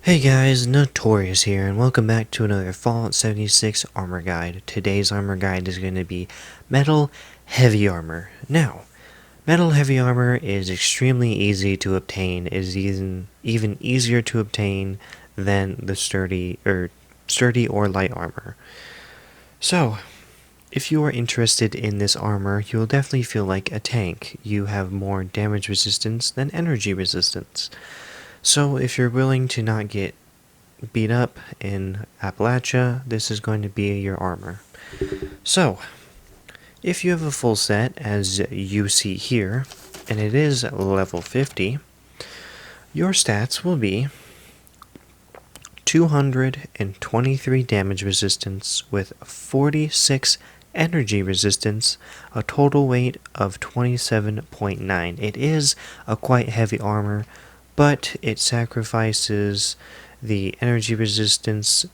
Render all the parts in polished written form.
Hey guys, Notorious here, and welcome back to another Fallout 76 armor guide. Today's armor guide is going to be Metal Heavy Armor. Now, Metal Heavy Armor is extremely easy to obtain. It is even easier to obtain than the sturdy or light armor. So, if you are interested in this armor, you will definitely feel like a tank. You have more damage resistance than energy resistance. So if you're willing to not get beat up in Appalachia, this is going to be your armor. So, if you have a full set, as you see here, and it is level 50, your stats will be 223 damage resistance with 46 energy resistance, a total weight of 27.9. It is a quite heavy armor, but it sacrifices the energy resistance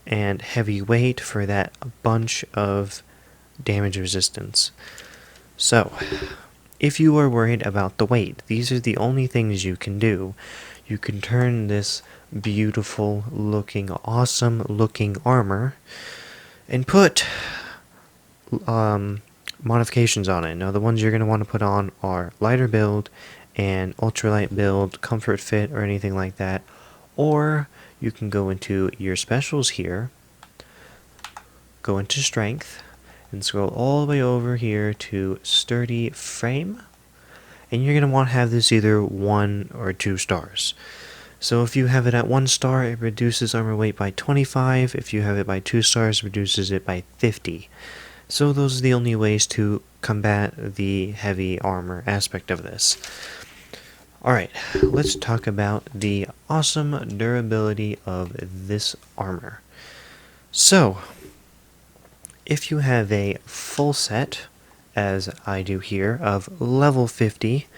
and heavy weight for that bunch of damage resistance. So, if you are worried about the weight, these are the only things you can do. You can turn this beautiful looking, awesome looking armor and put modifications on it. Now the ones you're going to want to put on are lighter build and ultralight build, comfort fit, or anything like that. Or you can go into your specials here, go into strength, and scroll all the way over here to sturdy frame, and you're going to want to have this either 1 or 2 stars. So if you have it at 1 star, it reduces armor weight by 25. If you have it by 2 stars, it reduces it by 50. So those are the only ways to combat the heavy armor aspect of this. Alright, let's talk about the awesome durability of this armor. So, if you have a full set, as I do here, of level 50,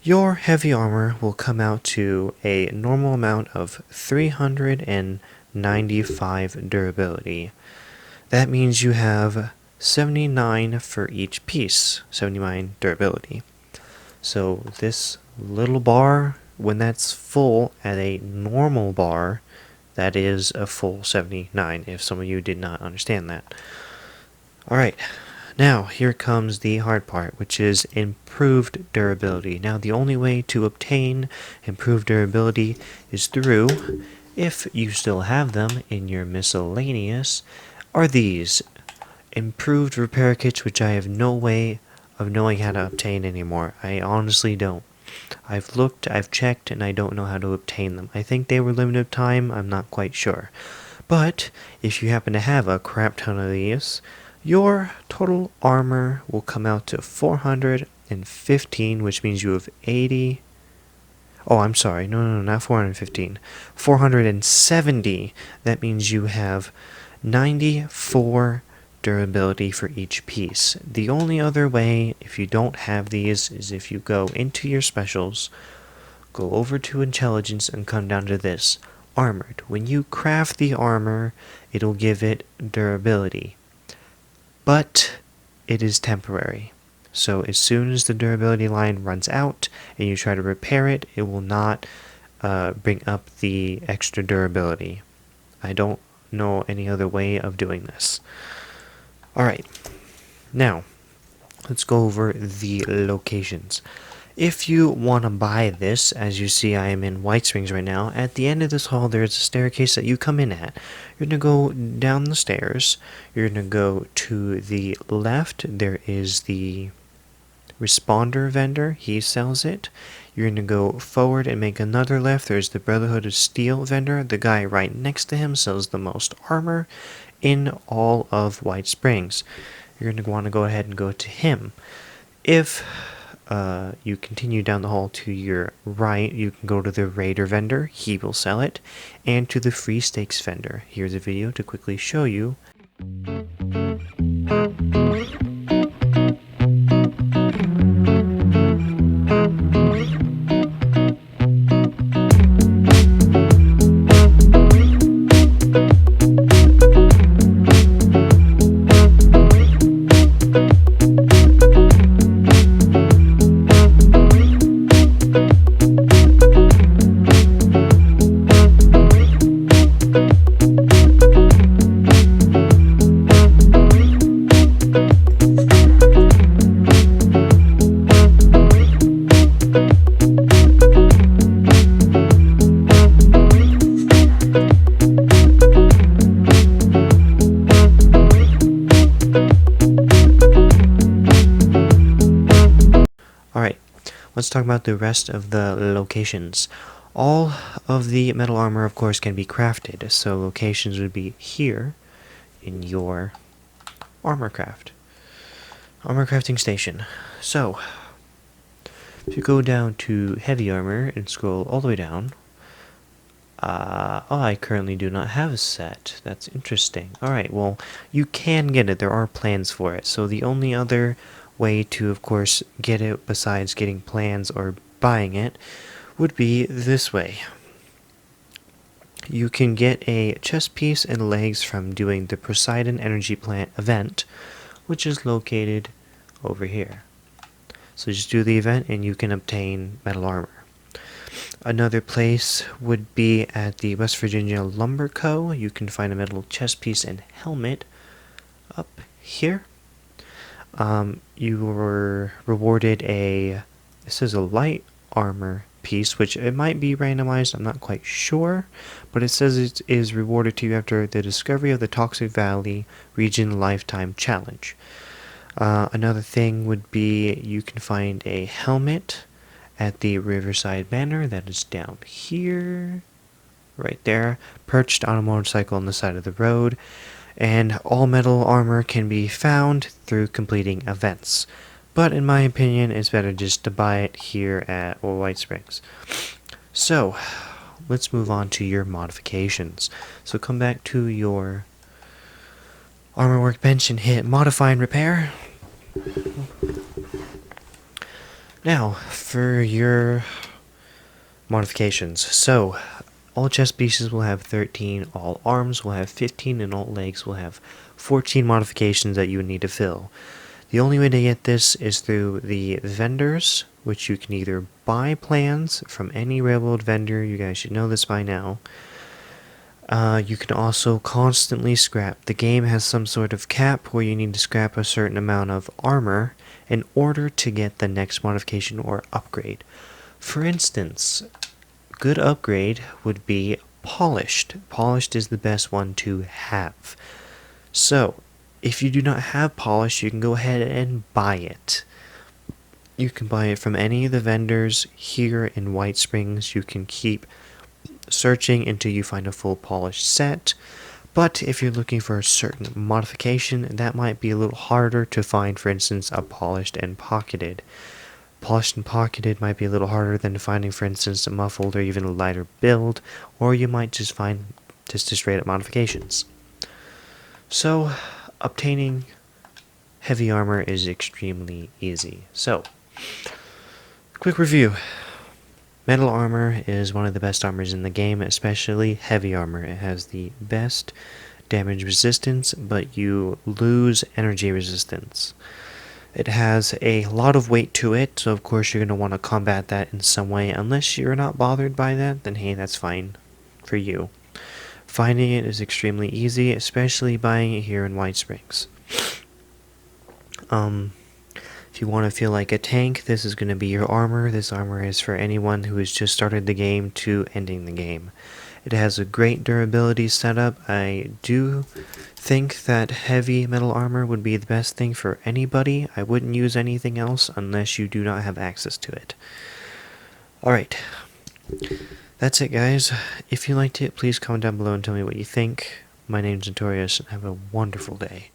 your heavy armor will come out to a normal amount of 395 durability. That means you have 79 for each piece, 79 durability. So this little bar, when that's full at a normal bar, that is a full 79, if some of you did not understand that. Alright, now here comes the hard part, which is improved durability. Now the only way to obtain improved durability is through, if you still have them in your miscellaneous, are these improved repair kits, which I have no way of knowing how to obtain anymore. I honestly don't. I've looked, I've checked, and I don't know how to obtain them. I think they were limited time, I'm not quite sure. But, if you happen to have a crap ton of these, your total armor will come out to 415, which means you have 80... Oh, I'm sorry, no, not 415. 470, that means you have 94 durability for each piece. The only other way, if you don't have these, is if you go into your specials, go over to intelligence, and come down to this, armored. When you craft the armor, it'll give it durability. But it is temporary. So as soon as the durability line runs out, and you try to repair it, it will not bring up the extra durability. I don't know any other way of doing this. Alright, now, let's go over the locations. If you want to buy this, as you see I am in White Springs right now, at the end of this hall there's a staircase that you come in at. You're going to go down the stairs, you're going to go to the left, there is the responder vendor, he sells it. You're going to go forward and make another left, there's the Brotherhood of Steel vendor, the guy right next to him sells the most armor in all of White Springs. You're going to want to go ahead and go to him. If you continue down the hall to your right, you can go to the Raider vendor, he will sell it, and to the Free Stakes vendor. Here's a video to quickly show you. Alright, let's talk about the rest of the locations. All of the metal armor, of course, can be crafted, so locations would be here in your armor crafting station. So, if you go down to heavy armor and scroll all the way down, oh, I currently do not have a set. That's interesting. Alright, well, you can get it. There are plans for it. So the only other way to, of course, get it besides getting plans or buying it would be this way. You can get a chest piece and legs from doing the Poseidon Energy Plant event, which is located over here. So just do the event and you can obtain metal armor. Another place would be at the West Virginia Lumber Co. You can find a metal chest piece and helmet up here. You were rewarded this is a light armor piece, which it might be randomized, I'm not quite sure, but it says it is rewarded to you after the discovery of the Toxic Valley Region Lifetime Challenge. Another thing would be you can find a helmet at the Riverside Manor that is down here, right there, perched on a motorcycle on the side of the road, and all metal armor can be found through completing events. But in my opinion, it's better just to buy it here at White Springs. So, let's move on to your modifications. So come back to your armor workbench and hit Modify and Repair. Now, for your modifications. So, all chest pieces will have 13, all arms will have 15, and all legs will have 14 modifications that you would need to fill. The only way to get this is through the vendors, which you can either buy plans from any railroad vendor. You guys should know this by now. You can also constantly scrap. The game has some sort of cap where you need to scrap a certain amount of armor in order to get the next modification or upgrade. For instance, good upgrade would be polished. Polished is the best one to have. So, if you do not have polished, you can go ahead and buy it. You can buy it from any of the vendors here in White Springs. You can keep searching until you find a full polished set. But if you're looking for a certain modification, that might be a little harder to find. For instance, a polished and pocketed. Polished and pocketed might be a little harder than finding, for instance, a muffled or even a lighter build, or you might just find just a straight up modifications. So, obtaining heavy armor is extremely easy. So, quick review. Metal armor is one of the best armors in the game, especially heavy armor. It has the best damage resistance, but you lose energy resistance. It has a lot of weight to it, so of course you're going to want to combat that in some way. Unless you're not bothered by that, then hey, that's fine for you. Finding it is extremely easy, especially buying it here in White Springs. If you want to feel like a tank, this is going to be your armor. This armor is for anyone who has just started the game to ending the game. It has a great durability setup. I do think that heavy metal armor would be the best thing for anybody. I wouldn't use anything else unless you do not have access to it. Alright. That's it, guys. If you liked it, please comment down below and tell me what you think. My name's Notorious, and have a wonderful day.